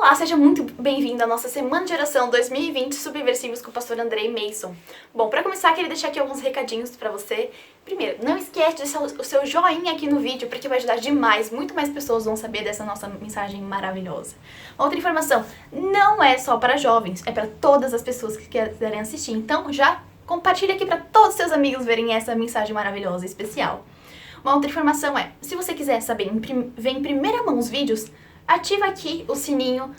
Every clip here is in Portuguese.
Olá, seja muito bem-vindo à nossa Semana de Oração 2020 Subversivos com o pastor Andrei Mason. Bom, para começar, queria deixar aqui alguns recadinhos para você. Primeiro, não esquece de deixar o seu joinha aqui no vídeo, porque vai ajudar demais, muito mais pessoas vão saber dessa nossa mensagem maravilhosa. Outra informação, não é só para jovens, é para todas as pessoas que quiserem assistir. Então, já compartilha aqui para todos os seus amigos verem essa mensagem maravilhosa e especial. Uma outra informação é, se você quiser saber ver em primeira mão os vídeos, ativa aqui o sininho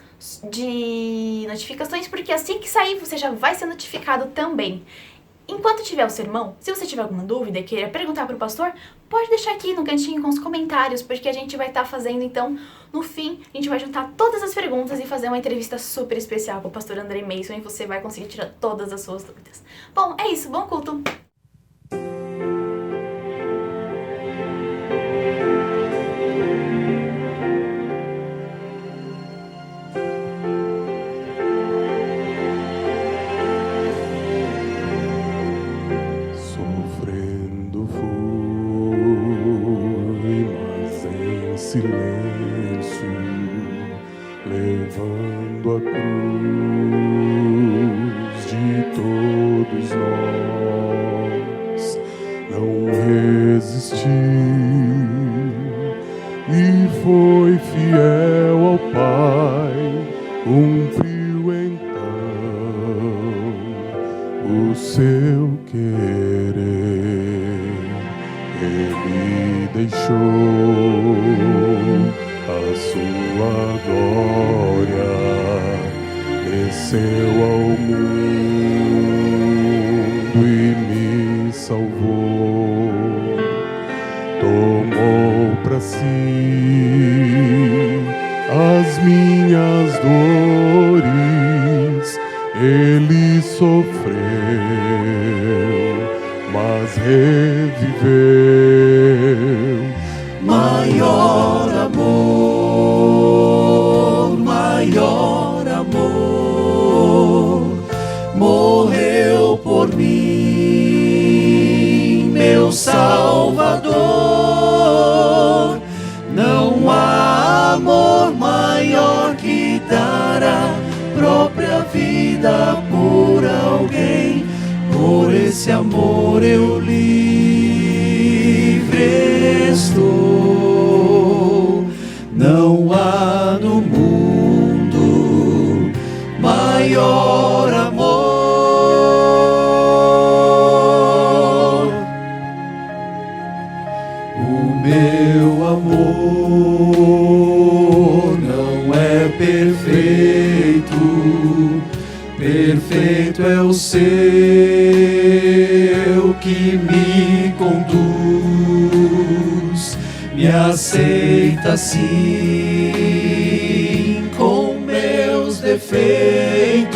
de notificações, porque assim que sair você já vai ser notificado também. Enquanto tiver o sermão, se você tiver alguma dúvida e queira perguntar para o pastor, pode deixar aqui no cantinho com os comentários, porque a gente vai estar fazendo, então, no fim, a gente vai juntar todas as perguntas e fazer uma entrevista super especial com o pastor Andrei Mason e você vai conseguir tirar todas as suas dúvidas. Bom, é isso, bom culto! Silêncio, levando a cruz de todos nós, não resistiu e foi fiel ao Pai, cumpriu então o seu querer. Ele deixou a sua glória, desceu ao mundo e me salvou, tomou para si as minhas dores, ele sofreu, mas reviveu. Maior amor, maior amor, morreu por mim, meu Salvador. Não há amor maior que dar a própria vida por alguém. Por esse amor eu livre estou. Não há no mundo maior amor. O meu amor não é perfeito, perfeito é o seu que me conduz, me aceita assim com meus defeitos,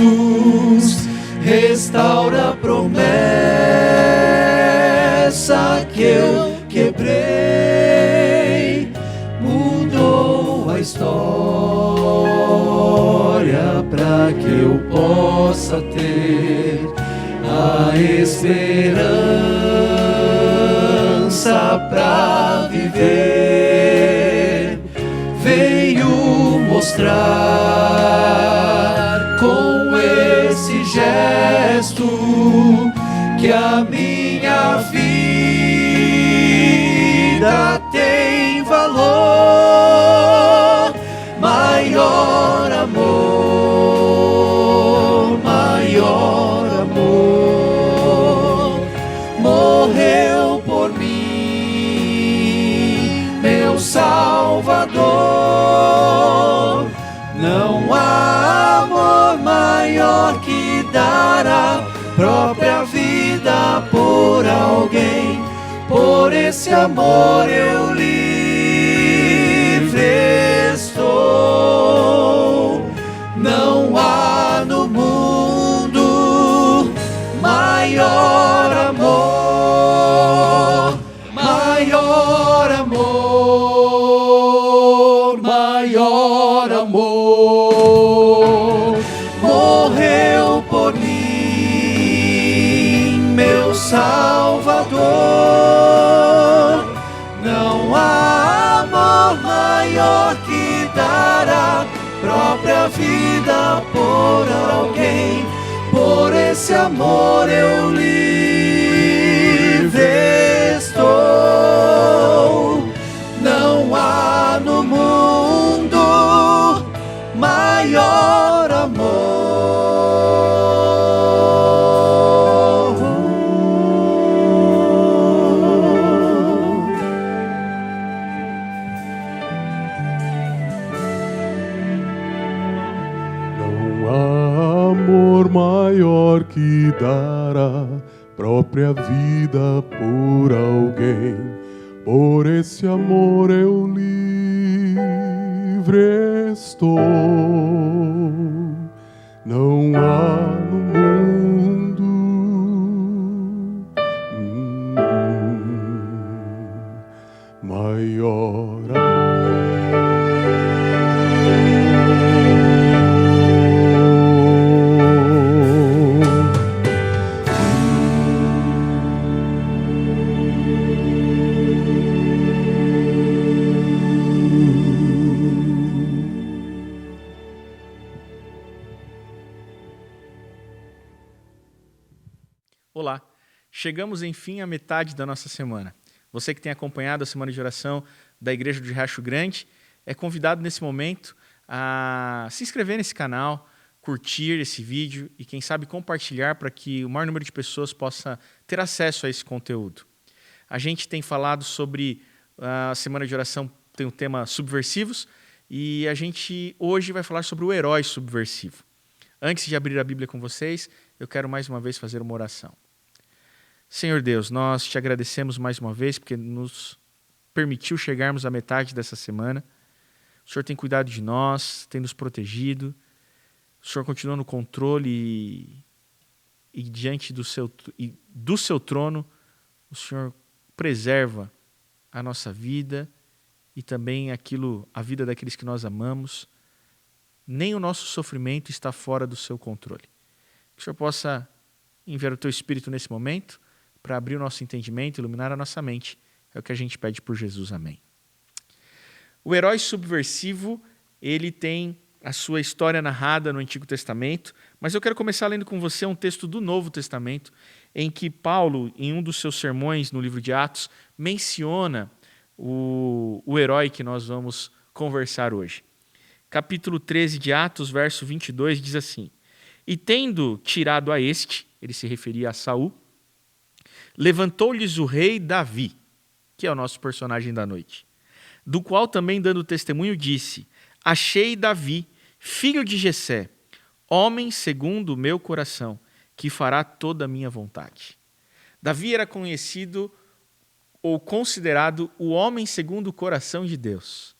restaura a promessa que eu quebrei, mudou a história para que eu possa ter a esperança pra viver. Veio mostrar com esse gesto que a minha vida tem valor. Maior amor, maior amor, morreu por mim, meu Salvador. Não há amor maior que dar a própria vida por alguém. Por esse amor eu livre estou. Não há no mundo maior amor, maior amor, maior amor. Morreu por mim, meu Salvador. Não há amor maior que dar a própria vida por alguém. Por esse amor eu livre estou. Não há no mundo maior amor. Não há amor maior que dar a própria vida por alguém. Por esse amor eu livre estou. Não há no mundo maior Olá, chegamos enfim à metade da nossa semana. Você que tem acompanhado a Semana de Oração da Igreja de Riacho Grande é convidado nesse momento a se inscrever nesse canal, curtir esse vídeo e quem sabe compartilhar para que o maior número de pessoas possa ter acesso a esse conteúdo. A gente tem falado sobre a Semana de Oração, tem o tema subversivos e a gente hoje vai falar sobre o herói subversivo. Antes de abrir a Bíblia com vocês, eu quero mais uma vez fazer uma oração. Senhor Deus, nós te agradecemos mais uma vez porque nos permitiu chegarmos à metade dessa semana. O Senhor tem cuidado de nós, tem nos protegido. O Senhor continua no controle e diante do seu trono, o Senhor preserva a nossa vida e também a vida daqueles que nós amamos. Nem o nosso sofrimento está fora do seu controle. Que o Senhor possa enviar o teu Espírito nesse momento para abrir o nosso entendimento, iluminar a nossa mente. É o que a gente pede por Jesus. Amém. O herói subversivo, ele tem a sua história narrada no Antigo Testamento, mas eu quero começar lendo com você um texto do Novo Testamento, em que Paulo, em um dos seus sermões no livro de Atos, menciona o herói que nós vamos conversar hoje. Capítulo 13 de Atos, verso 22, diz assim: E tendo tirado a este, ele se referia a Saul, levantou-lhes o rei Davi, que é o nosso personagem da noite, do qual também dando testemunho disse: Achei Davi, filho de Jessé, homem segundo o meu coração, que fará toda a minha vontade. Davi era conhecido ou considerado o homem segundo o coração de Deus.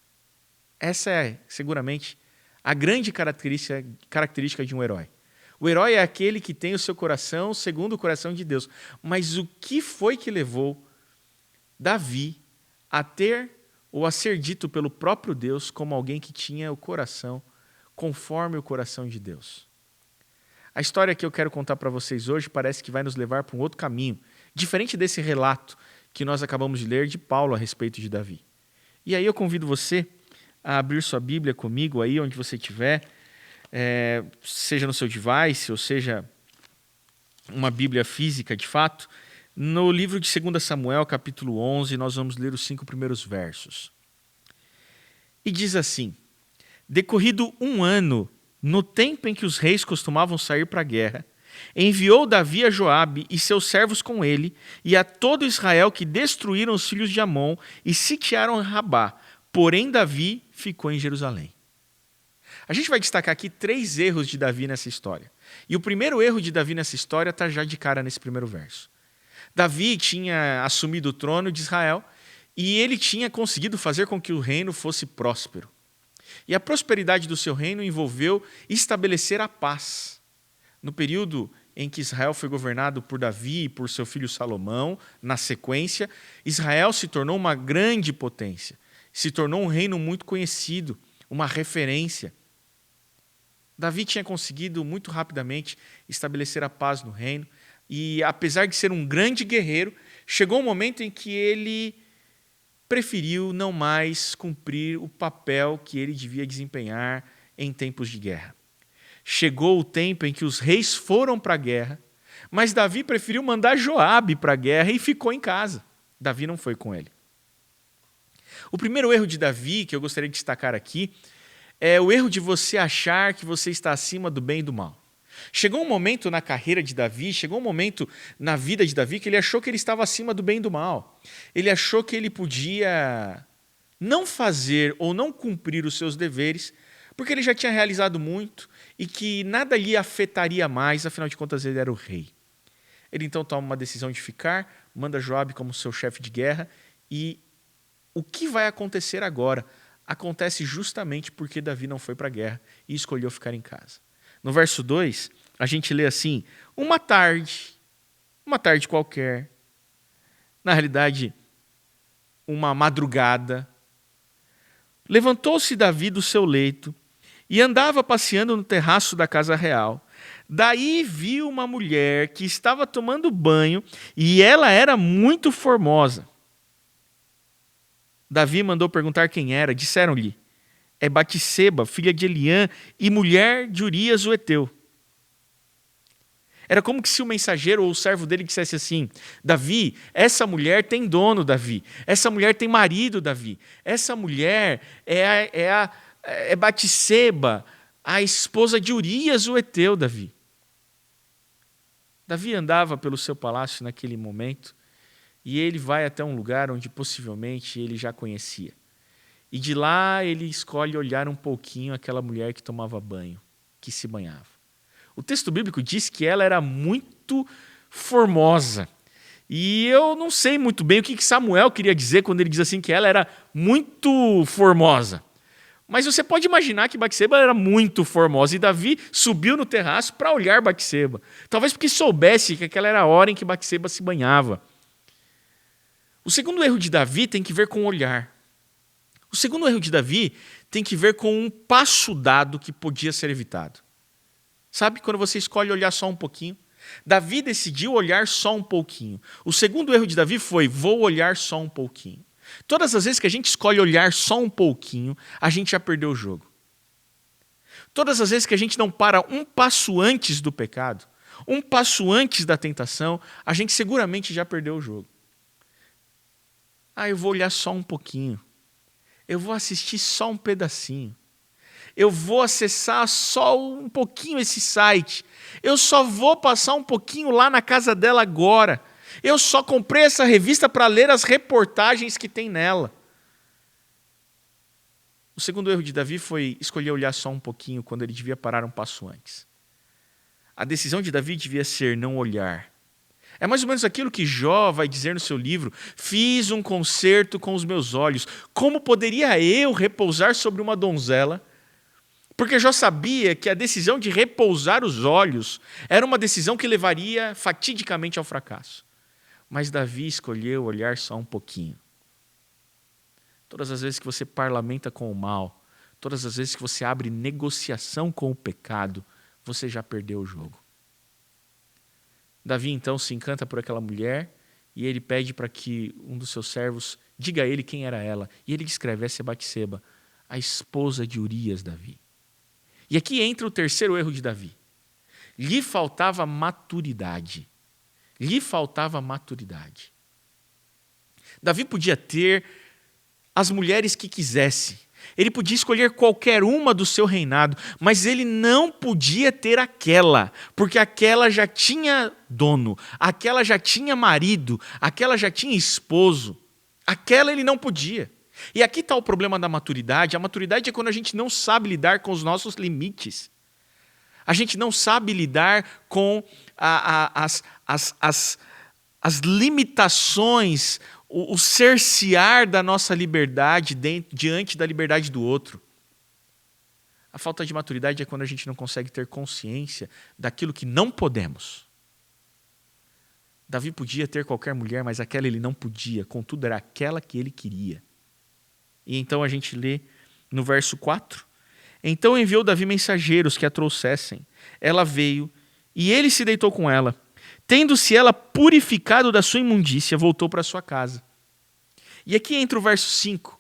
Essa é, seguramente, a grande característica de um herói. O herói é aquele que tem o seu coração segundo o coração de Deus. Mas o que foi que levou Davi a ter ou a ser dito pelo próprio Deus como alguém que tinha o coração conforme o coração de Deus? A história que eu quero contar para vocês hoje parece que vai nos levar para um outro caminho, diferente desse relato que nós acabamos de ler de Paulo a respeito de Davi. E aí eu convido você a abrir sua Bíblia comigo aí onde você estiver, seja no seu device, ou seja, uma Bíblia física de fato. No livro de 2 Samuel, capítulo 11, nós vamos ler os 5 primeiros versos. E diz assim: Decorrido 1 ano, no tempo em que os reis costumavam sair para a guerra, enviou Davi a Joabe e seus servos com ele, e a todo Israel que destruíram os filhos de Amon e sitiaram Rabá. Porém, Davi ficou em Jerusalém. A gente vai destacar aqui 3 erros de Davi nessa história. E o primeiro erro de Davi nessa história está já de cara nesse primeiro verso. Davi tinha assumido o trono de Israel e ele tinha conseguido fazer com que o reino fosse próspero. E a prosperidade do seu reino envolveu estabelecer a paz. No período em que Israel foi governado por Davi e por seu filho Salomão, na sequência, Israel se tornou uma grande potência. Se tornou um reino muito conhecido, uma referência. Davi tinha conseguido muito rapidamente estabelecer a paz no reino e, apesar de ser um grande guerreiro, chegou um momento em que ele preferiu não mais cumprir o papel que ele devia desempenhar em tempos de guerra. Chegou o tempo em que os reis foram para a guerra, mas Davi preferiu mandar Joabe para a guerra e ficou em casa. Davi não foi com ele. O primeiro erro de Davi, que eu gostaria de destacar aqui, é o erro de você achar que você está acima do bem e do mal. Chegou um momento na carreira de Davi, chegou um momento na vida de Davi que ele achou que ele estava acima do bem e do mal. Ele achou que ele podia não fazer ou não cumprir os seus deveres, porque ele já tinha realizado muito e que nada lhe afetaria mais, afinal de contas ele era o rei. Ele então toma uma decisão de ficar, manda Joabe como seu chefe de guerra, e o que vai acontecer agora acontece justamente porque Davi não foi para a guerra e escolheu ficar em casa. No verso 2, a gente lê assim: uma tarde qualquer, na realidade, uma madrugada, levantou-se Davi do seu leito e andava passeando no terraço da casa real. Daí viu uma mulher que estava tomando banho e ela era muito formosa. Davi mandou perguntar quem era. Disseram-lhe: é Batseba, filha de Eliã e mulher de Urias o heteu. Era como que se o mensageiro ou o servo dele dissesse assim: Davi, essa mulher tem dono, Davi. Essa mulher tem marido, Davi. Essa mulher é Batseba, a esposa de Urias o heteu, Davi. Davi andava pelo seu palácio naquele momento e ele vai até um lugar onde possivelmente ele já conhecia. E de lá ele escolhe olhar um pouquinho aquela mulher que tomava banho, que se banhava. O texto bíblico diz que ela era muito formosa. E eu não sei muito bem o que Samuel queria dizer quando ele diz assim que ela era muito formosa. Mas você pode imaginar que Batseba era muito formosa e Davi subiu no terraço para olhar Batseba. Talvez porque soubesse que aquela era a hora em que Batseba se banhava. O segundo erro de Davi tem que ver com o olhar. O segundo erro de Davi tem que ver com um passo dado que podia ser evitado. Sabe quando você escolhe olhar só um pouquinho? Davi decidiu olhar só um pouquinho. O segundo erro de Davi foi: vou olhar só um pouquinho. Todas as vezes que a gente escolhe olhar só um pouquinho, a gente já perdeu o jogo. Todas as vezes que a gente não para um passo antes do pecado, um passo antes da tentação, a gente seguramente já perdeu o jogo. Eu vou olhar só um pouquinho. Eu vou assistir só um pedacinho. Eu vou acessar só um pouquinho esse site. Eu só vou passar um pouquinho lá na casa dela agora. Eu só comprei essa revista para ler as reportagens que tem nela. O segundo erro de Davi foi escolher olhar só um pouquinho quando ele devia parar um passo antes. A decisão de Davi devia ser não olhar. É mais ou menos aquilo que Jó vai dizer no seu livro: fiz um concerto com os meus olhos. Como poderia eu repousar sobre uma donzela? Porque Jó sabia que a decisão de repousar os olhos era uma decisão que levaria fatidicamente ao fracasso. Mas Davi escolheu olhar só um pouquinho. Todas as vezes que você parlamenta com o mal, todas as vezes que você abre negociação com o pecado, você já perdeu o jogo. Davi então se encanta por aquela mulher e ele pede para que um dos seus servos diga a ele quem era ela. E ele descreve: essa é Batseba, a esposa de Urias, Davi. E aqui entra o terceiro erro de Davi. Lhe faltava maturidade. Lhe faltava maturidade. Davi podia ter as mulheres que quisesse. Ele podia escolher qualquer uma do seu reinado, mas ele não podia ter aquela, porque aquela já tinha dono, aquela já tinha marido, aquela já tinha esposo. Aquela ele não podia. E aqui está o problema da maturidade. A maturidade é quando a gente não sabe lidar com os nossos limites. A gente não sabe lidar com as limitações, o cercear da nossa liberdade diante da liberdade do outro. A falta de maturidade é quando a gente não consegue ter consciência daquilo que não podemos. Davi podia ter qualquer mulher, mas aquela ele não podia, contudo era aquela que ele queria. E então a gente lê no verso 4. Então enviou Davi mensageiros que a trouxessem. Ela veio e ele se deitou com ela. Tendo-se ela purificado da sua imundícia, voltou para sua casa. E aqui entra o verso 5,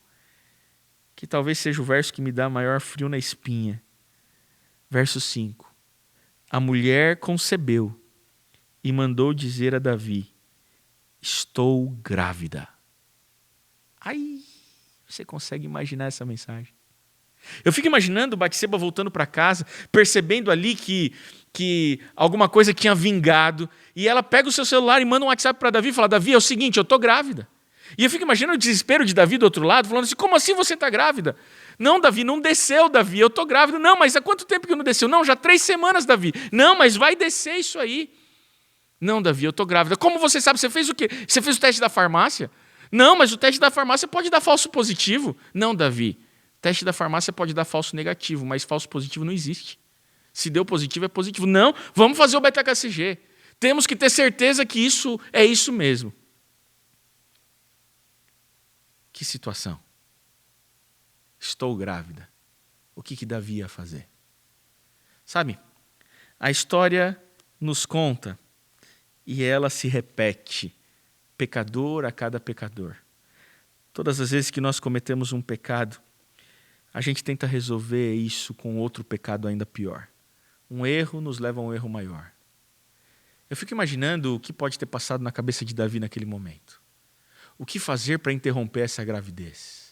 que talvez seja o verso que me dá maior frio na espinha. Verso 5. A mulher concebeu e mandou dizer a Davi: estou grávida. Ai, você consegue imaginar essa mensagem? Eu fico imaginando Batseba voltando para casa, percebendo ali que alguma coisa tinha vingado, e ela pega o seu celular e manda um WhatsApp para Davi e fala: Davi, é o seguinte, eu estou grávida. E eu fico imaginando o desespero de Davi do outro lado, falando assim: como assim você está grávida? Não, Davi, não desceu, Davi, eu estou grávida. Não, mas há quanto tempo que não desceu? Não, já 3 semanas, Davi. Não, mas vai descer isso aí. Não, Davi, eu estou grávida. Como você sabe? Você fez o quê? Você fez o teste da farmácia? Não, mas o teste da farmácia pode dar falso positivo. Não, Davi, o teste da farmácia pode dar falso negativo, mas falso positivo não existe. Se deu positivo, é positivo. Não, vamos fazer o beta-HCG. Temos que ter certeza que isso é isso mesmo. Que situação. Estou grávida. O que Davi ia fazer? Sabe, a história nos conta e ela se repete, pecador a cada pecador. Todas as vezes que nós cometemos um pecado, a gente tenta resolver isso com outro pecado ainda pior. Um erro nos leva a um erro maior. Eu fico imaginando o que pode ter passado na cabeça de Davi naquele momento. O que fazer para interromper essa gravidez?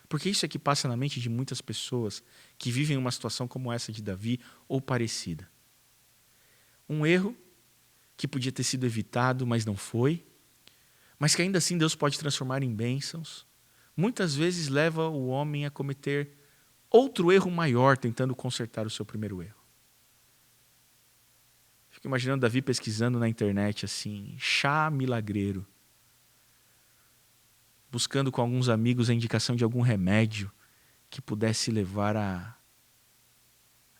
Porque isso é que passa na mente de muitas pessoas que vivem uma situação como essa de Davi ou parecida. Um erro que podia ter sido evitado, mas não foi, mas que ainda assim Deus pode transformar em bênçãos, muitas vezes leva o homem a cometer outro erro maior, tentando consertar o seu primeiro erro. Fico imaginando Davi pesquisando na internet assim, chá milagreiro, buscando com alguns amigos a indicação de algum remédio que pudesse levar a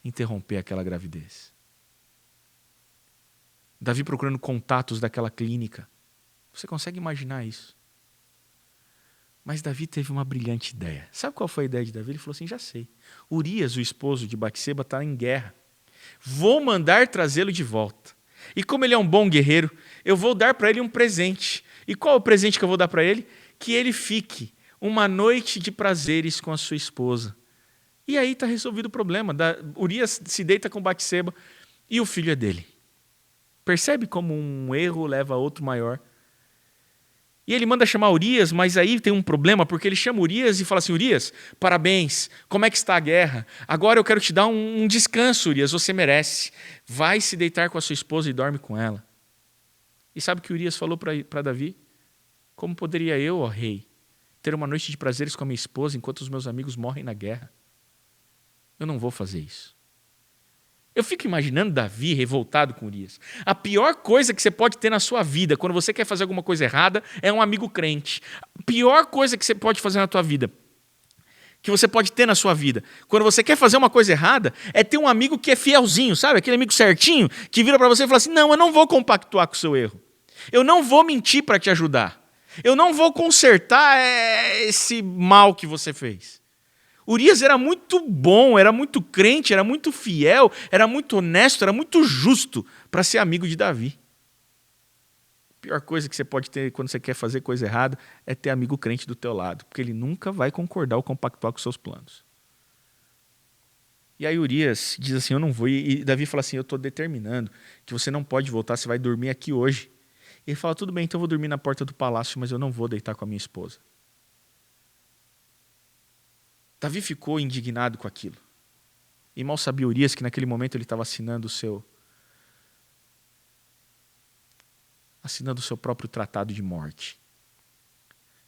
interromper aquela gravidez. Davi procurando contatos daquela clínica. Você consegue imaginar isso? Mas Davi teve uma brilhante ideia. Sabe qual foi a ideia de Davi? Ele falou assim: já sei. Urias, o esposo de Batseba, está em guerra. Vou mandar trazê-lo de volta. E como ele é um bom guerreiro, eu vou dar para ele um presente. E qual é o presente que eu vou dar para ele? Que ele fique uma noite de prazeres com a sua esposa. E aí está resolvido o problema. Urias se deita com Batseba e o filho é dele. Percebe como um erro leva a outro maior? E ele manda chamar Urias, mas aí tem um problema, porque ele chama Urias e fala assim: Urias, parabéns, como é que está a guerra? Agora eu quero te dar um descanso, Urias, você merece. Vai se deitar com a sua esposa e dorme com ela. E sabe o que Urias falou para Davi? Como poderia eu, ó rei, ter uma noite de prazeres com a minha esposa enquanto os meus amigos morrem na guerra? Eu não vou fazer isso. Eu fico imaginando Davi revoltado com Urias. A pior coisa que você pode ter na sua vida, quando você quer fazer alguma coisa errada, é um amigo crente. A pior coisa que você pode fazer na tua vida, que você pode ter na sua vida, quando você quer fazer uma coisa errada, é ter um amigo que é fielzinho, sabe? Aquele amigo certinho, que vira para você e fala assim: não, eu não vou compactuar com o seu erro. Eu não vou mentir para te ajudar. Eu não vou consertar esse mal que você fez. Urias era muito bom, era muito crente, era muito fiel, era muito honesto, era muito justo para ser amigo de Davi. A pior coisa que você pode ter quando você quer fazer coisa errada é ter amigo crente do teu lado, porque ele nunca vai concordar ou compactuar com os seus planos. E aí Urias diz assim: eu não vou. E Davi fala assim: eu estou determinando que você não pode voltar, você vai dormir aqui hoje. E ele fala: tudo bem, então eu vou dormir na porta do palácio, mas eu não vou deitar com a minha esposa. Davi ficou indignado com aquilo. E mal sabia Urias que naquele momento ele estava assinando o seu próprio tratado de morte.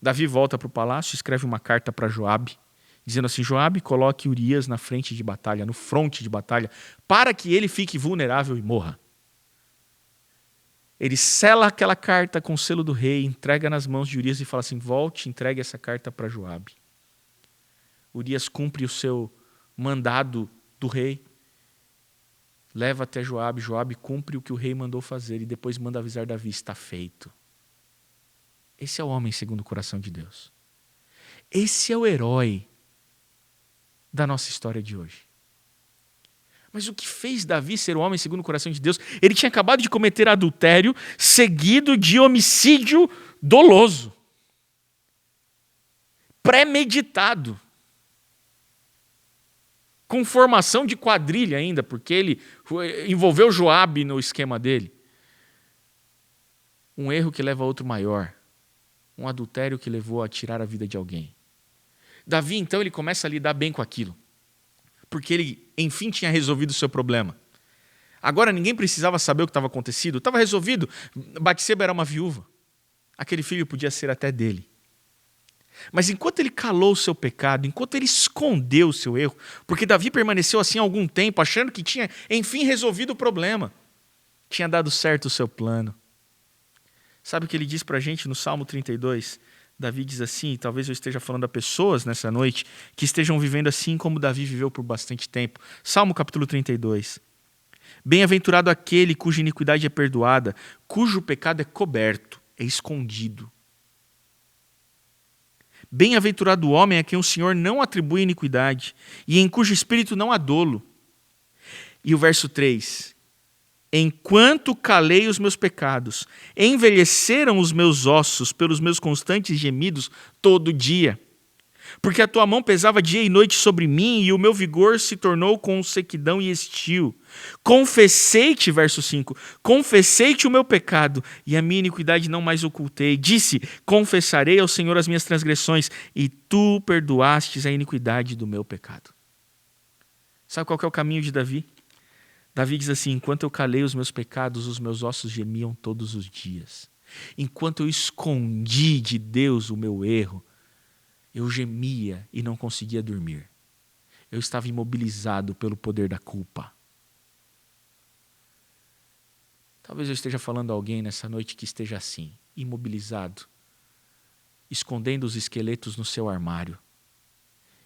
Davi volta para o palácio, escreve uma carta para Joabe, dizendo assim: Joabe, coloque Urias na frente de batalha, no fronte de batalha, para que ele fique vulnerável e morra. Ele sela aquela carta com o selo do rei, entrega nas mãos de Urias e fala assim: volte, entregue essa carta para Joabe. Urias cumpre o seu mandado do rei, leva até Joabe, Joabe cumpre o que o rei mandou fazer e depois manda avisar Davi: está feito. Esse é o homem segundo o coração de Deus. Esse é o herói da nossa história de hoje. Mas o que fez Davi ser o homem segundo o coração de Deus? Ele tinha acabado de cometer adultério seguido de homicídio doloso, premeditado. com formação de quadrilha ainda, porque ele envolveu Joabe no esquema dele. Um erro que leva a outro maior. Um adultério que levou a tirar a vida de alguém. Davi, então, ele começa a lidar bem com aquilo. Porque ele, enfim, tinha resolvido o seu problema. Agora ninguém precisava saber o que estava acontecido. Estava resolvido. Batseba era uma viúva. Aquele filho podia ser até dele. Mas enquanto ele calou o seu pecado, enquanto ele escondeu o seu erro, porque Davi permaneceu assim algum tempo, achando que tinha, enfim, resolvido o problema. Tinha dado certo o seu plano. Sabe o que ele diz para a gente no Salmo 32? Davi diz assim, e talvez eu esteja falando a pessoas nessa noite, que estejam vivendo assim como Davi viveu por bastante tempo. Salmo capítulo 32. Bem-aventurado aquele cuja iniquidade é perdoada, cujo pecado é coberto, é escondido. Bem-aventurado o homem a quem o Senhor não atribui iniquidade e em cujo espírito não há dolo. E o verso 3. Enquanto calei os meus pecados, envelheceram os meus ossos pelos meus constantes gemidos todo dia. Porque a tua mão pesava dia e noite sobre mim e o meu vigor se tornou com sequidão e estio. Confessei-te, verso 5, confessei-te o meu pecado e a minha iniquidade não mais ocultei. Disse, confessarei ao Senhor as minhas transgressões e tu perdoastes a iniquidade do meu pecado. Sabe qual que é o caminho de Davi? Davi diz assim, enquanto eu calei os meus pecados, os meus ossos gemiam todos os dias. Enquanto eu escondi de Deus o meu erro, eu gemia e não conseguia dormir. Eu estava imobilizado pelo poder da culpa. Talvez eu esteja falando a alguém nessa noite que esteja assim, imobilizado, escondendo os esqueletos no seu armário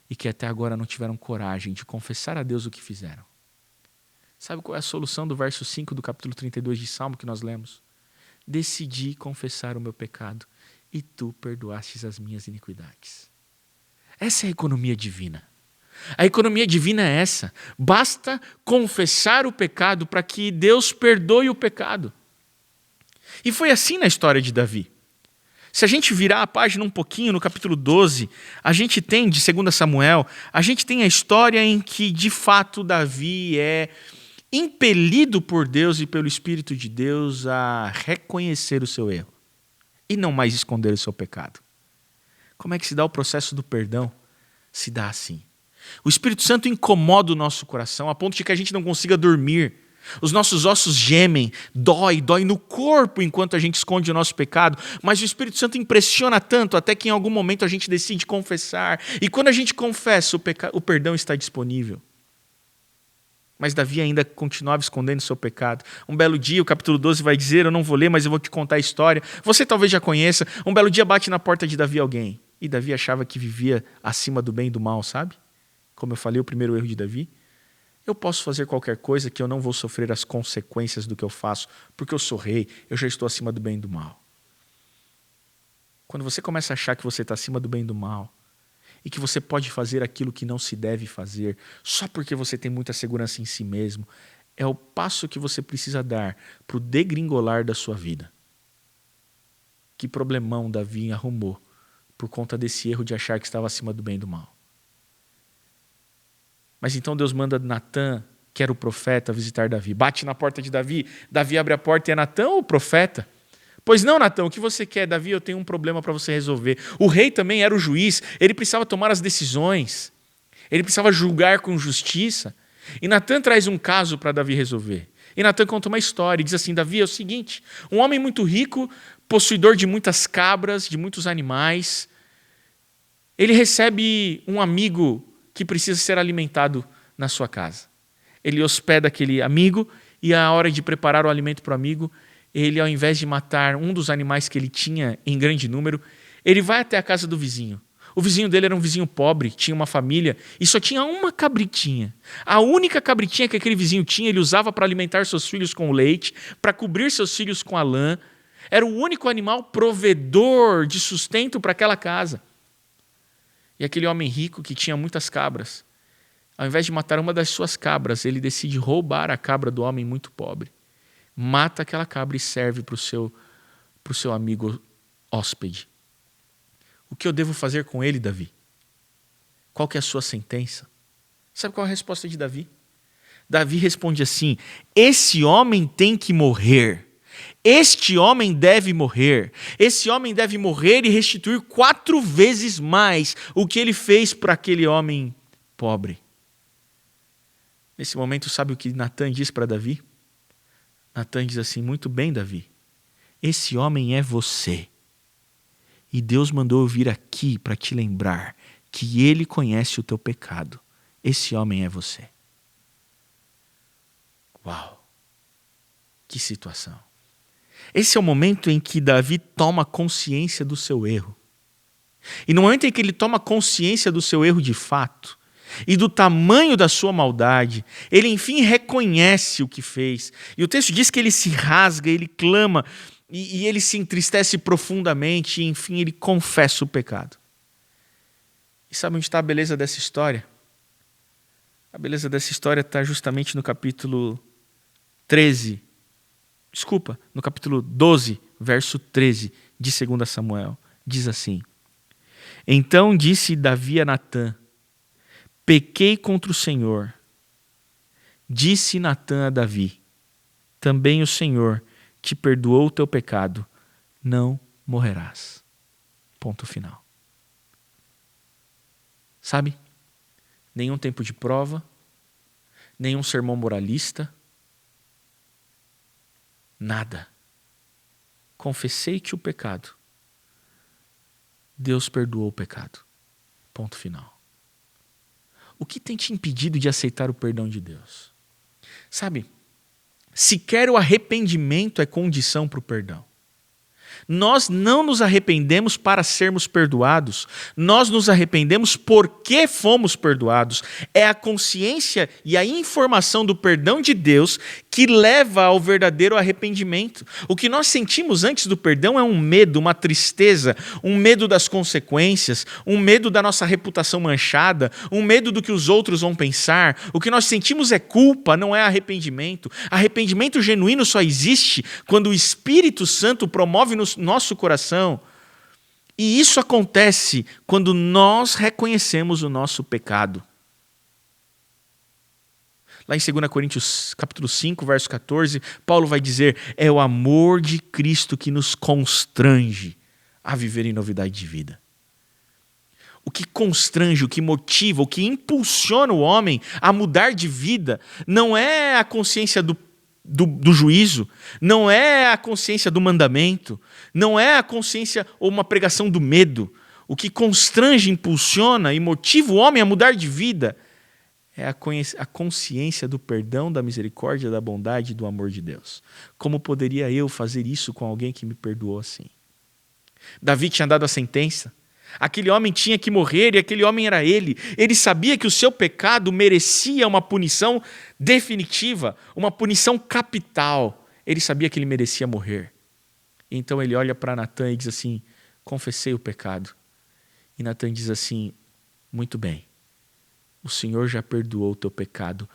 e que até agora não tiveram coragem de confessar a Deus o que fizeram. Sabe qual é a solução do verso 5 do capítulo 32 de Salmo que nós lemos? Decidi confessar o meu pecado e tu perdoastes as minhas iniquidades. Essa é a economia divina. A economia divina é essa. Basta confessar o pecado para que Deus perdoe o pecado. E foi assim na história de Davi. Se a gente virar a página um pouquinho, no capítulo 12, a gente tem, de 2 Samuel, a gente tem a história em que, de fato, Davi é impelido por Deus e pelo Espírito de Deus a reconhecer o seu erro e não mais esconder o seu pecado. Como é que se dá o processo do perdão? Se dá assim. O Espírito Santo incomoda o nosso coração a ponto de que a gente não consiga dormir. Os nossos ossos gemem, dói no corpo enquanto a gente esconde o nosso pecado, mas o Espírito Santo impressiona tanto até que em algum momento a gente decide confessar. E quando a gente confessa, o perdão está disponível. Mas Davi ainda continuava escondendo o seu pecado. Um belo dia, o capítulo 12 vai dizer, eu não vou ler, mas eu vou te contar a história. Você talvez já conheça. Um belo dia bate na porta de Davi alguém. E Davi achava que vivia acima do bem e do mal, sabe? Como eu falei, o primeiro erro de Davi. Eu posso fazer qualquer coisa que eu não vou sofrer as consequências do que eu faço, porque eu sou rei, eu já estou acima do bem e do mal. Quando você começa a achar que você está acima do bem e do mal, e que você pode fazer aquilo que não se deve fazer, só porque você tem muita segurança em si mesmo, é o passo que você precisa dar para o degringolar da sua vida. Que problemão Davi arrumou por conta desse erro de achar que estava acima do bem e do mal. Mas então Deus manda Natã, que era o profeta, visitar Davi. Bate na porta de Davi, Davi abre a porta e é Natã o profeta. Pois não, Natã, o que você quer? Davi, eu tenho um problema para você resolver. O rei também era o juiz, ele precisava tomar as decisões, ele precisava julgar com justiça. E Natã traz um caso para Davi resolver. E Natã conta uma história e diz assim, Davi, é o seguinte, um homem muito rico, possuidor de muitas cabras, de muitos animais, ele recebe um amigo que precisa ser alimentado na sua casa. Ele hospeda aquele amigo e a hora de preparar o alimento para o amigo, ele, ao invés de matar um dos animais que ele tinha em grande número, ele vai até a casa do vizinho. O vizinho dele era um vizinho pobre, tinha uma família e só tinha uma cabritinha. A única cabritinha que aquele vizinho tinha, ele usava para alimentar seus filhos com leite, para cobrir seus filhos com a lã. Era o único animal provedor de sustento para aquela casa. E aquele homem rico que tinha muitas cabras, ao invés de matar uma das suas cabras, ele decide roubar a cabra do homem muito pobre. Mata aquela cabra e serve para o seu amigo hóspede. O que eu devo fazer com ele, Davi? Qual que é a sua sentença? Sabe qual é a resposta de Davi? Davi responde assim: esse homem tem que morrer. Este homem deve morrer. Esse homem deve morrer e restituir 4 vezes mais o que ele fez para aquele homem pobre. Nesse momento, sabe o que Natan diz para Davi? Natan diz assim: muito bem, Davi, esse homem é você. E Deus mandou eu vir aqui para te lembrar que ele conhece o teu pecado. Esse homem é você. Uau! Que situação! Esse é o momento em que Davi toma consciência do seu erro. E no momento em que ele toma consciência do seu erro de fato e do tamanho da sua maldade, ele enfim reconhece o que fez. E o texto diz que ele se rasga, ele clama e ele se entristece profundamente e enfim ele confessa o pecado. E sabe onde está a beleza dessa história? A beleza dessa história está justamente no capítulo 12, verso 13 de 2 Samuel. Diz assim: então disse Davi a Natã: pequei contra o Senhor. Disse Natã a Davi: também o Senhor te perdoou o teu pecado, não morrerás. Ponto final. Sabe? Nenhum tempo de prova, nenhum sermão moralista, nada. Confessei-te o pecado. Deus perdoou o pecado. Ponto final. O que tem te impedido de aceitar o perdão de Deus? Sabe, sequer o arrependimento é condição para o perdão. Nós não nos arrependemos para sermos perdoados, nós nos arrependemos porque fomos perdoados. É a consciência e a informação do perdão de Deus que leva ao verdadeiro arrependimento. O que nós sentimos antes do perdão é um medo, uma tristeza, um medo das consequências, um medo da nossa reputação manchada, um medo do que os outros vão pensar. O que nós sentimos é culpa, não é arrependimento. Arrependimento genuíno só existe quando o Espírito Santo promove no nosso coração. E isso acontece quando nós reconhecemos o nosso pecado. Lá em 2 Coríntios capítulo 5, verso 14, Paulo vai dizer: é o amor de Cristo que nos constrange a viver em novidade de vida. O que constrange, o que motiva, o que impulsiona o homem a mudar de vida não é a consciência do juízo, não é a consciência do mandamento, não é a consciência ou uma pregação do medo. O que constrange, impulsiona e motiva o homem a mudar de vida é a consciência do perdão, da misericórdia, da bondade e do amor de Deus. Como poderia eu fazer isso com alguém que me perdoou assim? Davi tinha dado a sentença. Aquele homem tinha que morrer e aquele homem era ele. Ele sabia que o seu pecado merecia uma punição definitiva, uma punição capital. Ele sabia que ele merecia morrer. Então ele olha para Natã e diz assim: confessei o pecado. E Natã diz assim: muito bem, o Senhor já perdoou o teu pecado,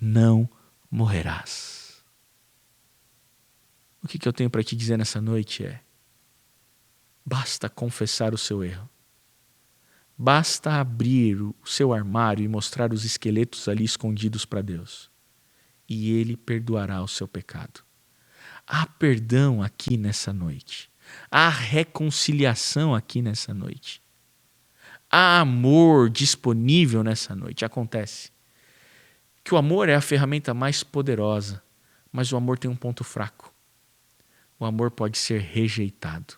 não morrerás. O que eu tenho para te dizer nessa noite é: basta confessar o seu erro. Basta abrir o seu armário e mostrar os esqueletos ali escondidos para Deus. E Ele perdoará o seu pecado. Há perdão aqui nessa noite. Há reconciliação aqui nessa noite. Há amor disponível nessa noite. Acontece que o amor é a ferramenta mais poderosa, mas o amor tem um ponto fraco. O amor pode ser rejeitado.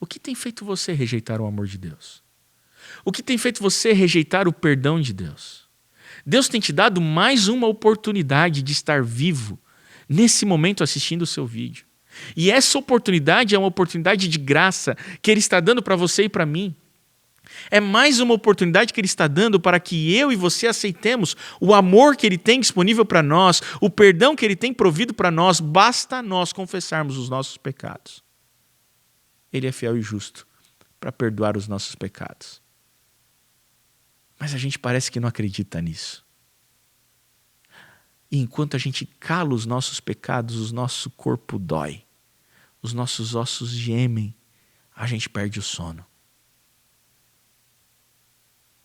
O que tem feito você rejeitar o amor de Deus? O que tem feito você rejeitar o perdão de Deus? Deus tem te dado mais uma oportunidade de estar vivo nesse momento assistindo o seu vídeo. E essa oportunidade é uma oportunidade de graça que Ele está dando para você e para mim. É mais uma oportunidade que Ele está dando para que eu e você aceitemos o amor que Ele tem disponível para nós, o perdão que Ele tem provido para nós. Basta nós confessarmos os nossos pecados. Ele é fiel e justo para perdoar os nossos pecados. Mas a gente parece que não acredita nisso. E enquanto a gente cala os nossos pecados, o nosso corpo dói, os nossos ossos gemem, a gente perde o sono.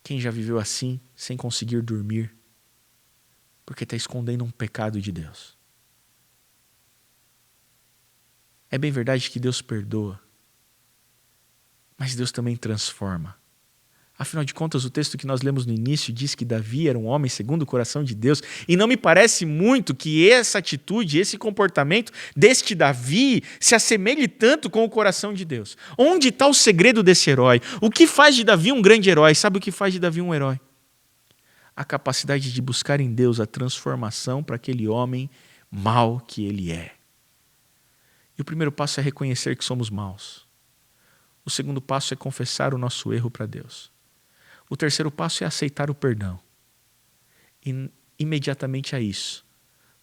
Quem já viveu assim, sem conseguir dormir, porque está escondendo um pecado de Deus? É bem verdade que Deus perdoa, mas Deus também transforma. Afinal de contas, o texto que nós lemos no início diz que Davi era um homem segundo o coração de Deus, e não me parece muito que essa atitude, esse comportamento deste Davi se assemelhe tanto com o coração de Deus. Onde está o segredo desse herói? O que faz de Davi um grande herói? Sabe o que faz de Davi um herói? A capacidade de buscar em Deus a transformação para aquele homem mau que ele é. E o primeiro passo é reconhecer que somos maus. O segundo passo é confessar o nosso erro para Deus. O terceiro passo é aceitar o perdão. E imediatamente a isso,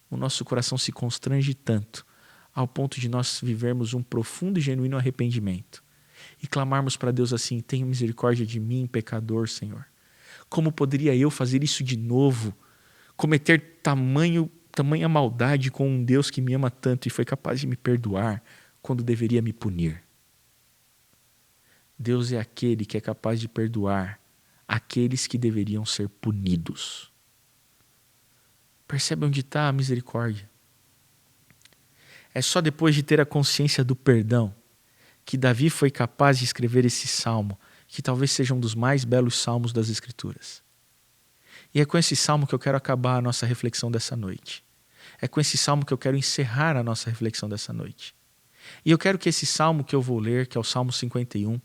o nosso coração se constrange tanto ao ponto de nós vivermos um profundo e genuíno arrependimento e clamarmos para Deus assim: tenha misericórdia de mim, pecador, Senhor. Como poderia eu fazer isso de novo? Cometer tamanha maldade com um Deus que me ama tanto e foi capaz de me perdoar quando deveria me punir. Deus é aquele que é capaz de perdoar aqueles que deveriam ser punidos. Percebe onde está a misericórdia? É só depois de ter a consciência do perdão que Davi foi capaz de escrever esse salmo, que talvez seja um dos mais belos salmos das Escrituras. E é com esse salmo que eu quero acabar a nossa reflexão dessa noite. É com esse salmo que eu quero encerrar a nossa reflexão dessa noite. E eu quero que esse salmo que eu vou ler, que é o Salmo 51,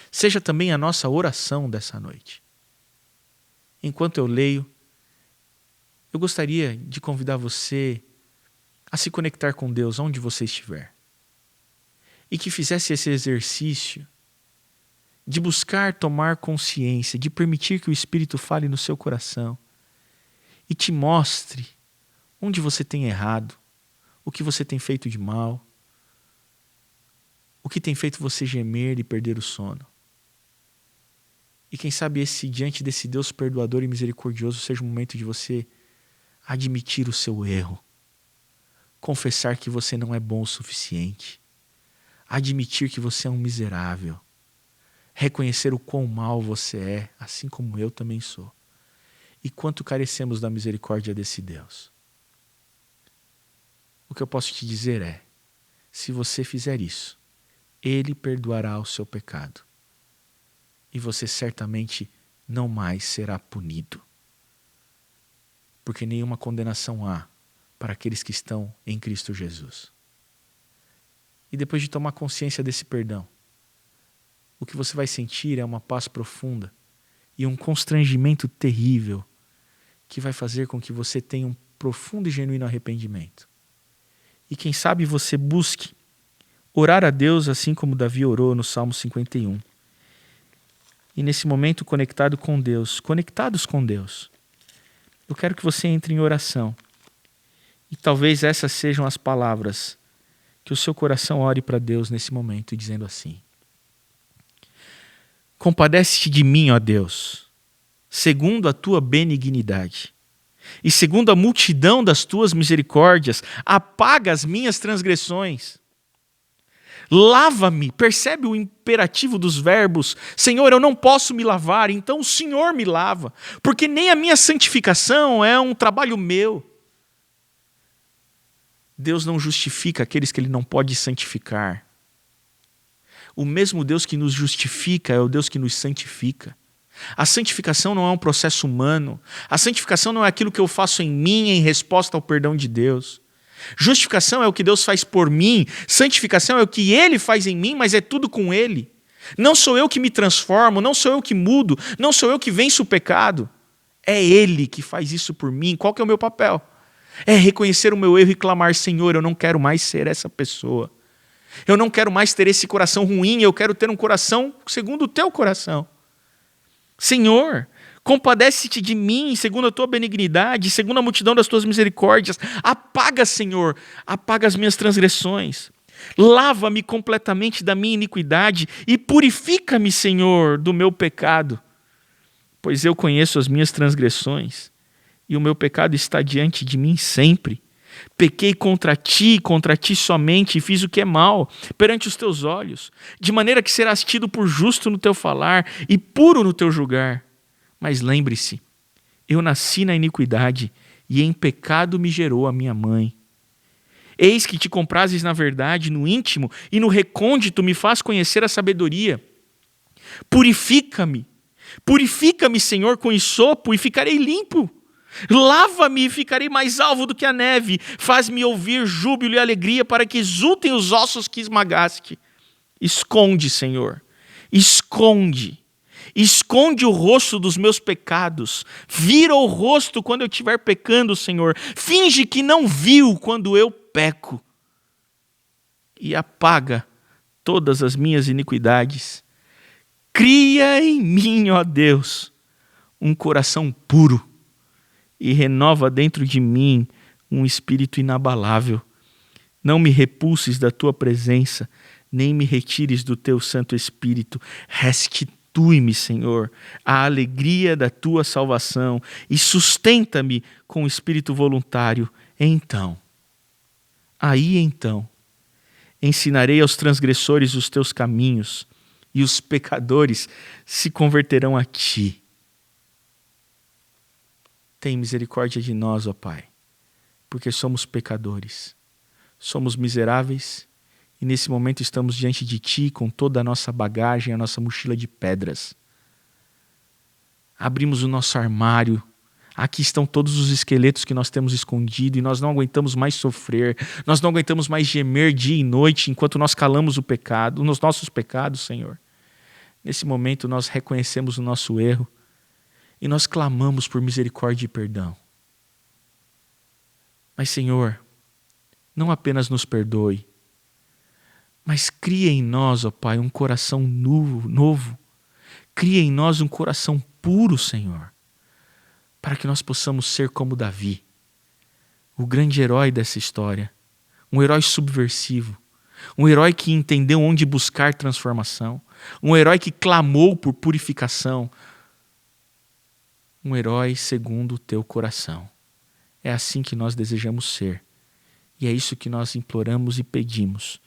seja também a nossa oração dessa noite. Enquanto eu leio, eu gostaria de convidar você a se conectar com Deus onde você estiver. E que fizesse esse exercício de buscar tomar consciência, de permitir que o Espírito fale no seu coração e te mostre onde você tem errado, o que você tem feito de mal, o que tem feito você gemer e perder o sono. E quem sabe diante desse Deus perdoador e misericordioso seja o momento de você admitir o seu erro, confessar que você não é bom o suficiente, admitir que você é um miserável, reconhecer o quão mal você é, assim como eu também sou, e quanto carecemos da misericórdia desse Deus. O que eu posso te dizer é, se você fizer isso, Ele perdoará o seu pecado. E você certamente não mais será punido. Porque nenhuma condenação há para aqueles que estão em Cristo Jesus. E depois de tomar consciência desse perdão, o que você vai sentir é uma paz profunda e um constrangimento terrível que vai fazer com que você tenha um profundo e genuíno arrependimento. E quem sabe você busque orar a Deus assim como Davi orou no Salmo 51. E nesse momento conectados com Deus, eu quero que você entre em oração. E talvez essas sejam as palavras que o seu coração ore para Deus nesse momento, dizendo assim: compadece-te de mim, ó Deus, segundo a tua benignidade, e segundo a multidão das tuas misericórdias, apaga as minhas transgressões. Lava-me, percebe o imperativo dos verbos? Senhor, eu não posso me lavar, então o Senhor me lava, porque nem a minha santificação é um trabalho meu. Deus não justifica aqueles que Ele não pode santificar. O mesmo Deus que nos justifica é o Deus que nos santifica. A santificação não é um processo humano. A santificação não é aquilo que eu faço em mim em resposta ao perdão de Deus. Justificação é o que Deus faz por mim. Santificação é o que Ele faz em mim, mas é tudo com Ele. Não sou eu que me transformo, não sou eu que mudo, não sou eu que venço o pecado. É Ele que faz isso por mim. Qual que é o meu papel? É reconhecer o meu erro e clamar: Senhor, eu não quero mais ser essa pessoa. Eu não quero mais ter esse coração ruim, eu quero ter um coração segundo o teu coração. Senhor, compadece-te de mim, segundo a tua benignidade, segundo a multidão das tuas misericórdias. Apaga, Senhor, apaga as minhas transgressões. Lava-me completamente da minha iniquidade e purifica-me, Senhor, do meu pecado. Pois eu conheço as minhas transgressões e o meu pecado está diante de mim sempre. Pequei contra ti somente, e fiz o que é mal perante os teus olhos, de maneira que serás tido por justo no teu falar e puro no teu julgar. Mas lembre-se, eu nasci na iniquidade e em pecado me gerou a minha mãe. Eis que te comprases na verdade, no íntimo e no recôndito me faz conhecer a sabedoria. Purifica-me, Senhor, com hisopo e ficarei limpo. Lava-me e ficarei mais alvo do que a neve. Faz-me ouvir júbilo e alegria para que exultem os ossos que esmagaste. Esconde, Senhor, esconde o rosto dos meus pecados. Vira o rosto quando eu estiver pecando, Senhor. Finge que não viu quando eu peco. E apaga todas as minhas iniquidades. Cria em mim, ó Deus, um coração puro e renova dentro de mim um espírito inabalável. Não me repulses da tua presença, nem me retires do teu Santo Espírito. Restitui-me, Senhor, a alegria da tua salvação e sustenta-me com o espírito voluntário. Então, ensinarei aos transgressores os teus caminhos e os pecadores se converterão a ti. Tem misericórdia de nós, ó Pai, porque somos pecadores, somos miseráveis e nesse momento estamos diante de Ti com toda a nossa bagagem, a nossa mochila de pedras. Abrimos o nosso armário, aqui estão todos os esqueletos que nós temos escondido e nós não aguentamos mais sofrer, nós não aguentamos mais gemer dia e noite enquanto nós calamos o pecado, nos nossos pecados, Senhor. Nesse momento nós reconhecemos o nosso erro e nós clamamos por misericórdia e perdão. Mas, Senhor, não apenas nos perdoe, mas cria em nós, ó Pai, um coração novo. Cria em nós um coração puro, Senhor, para que nós possamos ser como Davi, o grande herói dessa história, um herói subversivo, um herói que entendeu onde buscar transformação, um herói que clamou por purificação, um herói segundo o teu coração. É assim que nós desejamos ser. E é isso que nós imploramos e pedimos,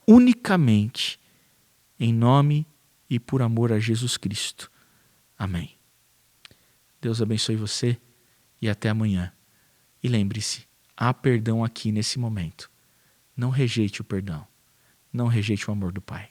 unicamente em nome e por amor a Jesus Cristo. Amém. Deus abençoe você e até amanhã. E lembre-se, há perdão aqui nesse momento. Não rejeite o perdão. Não rejeite o amor do Pai.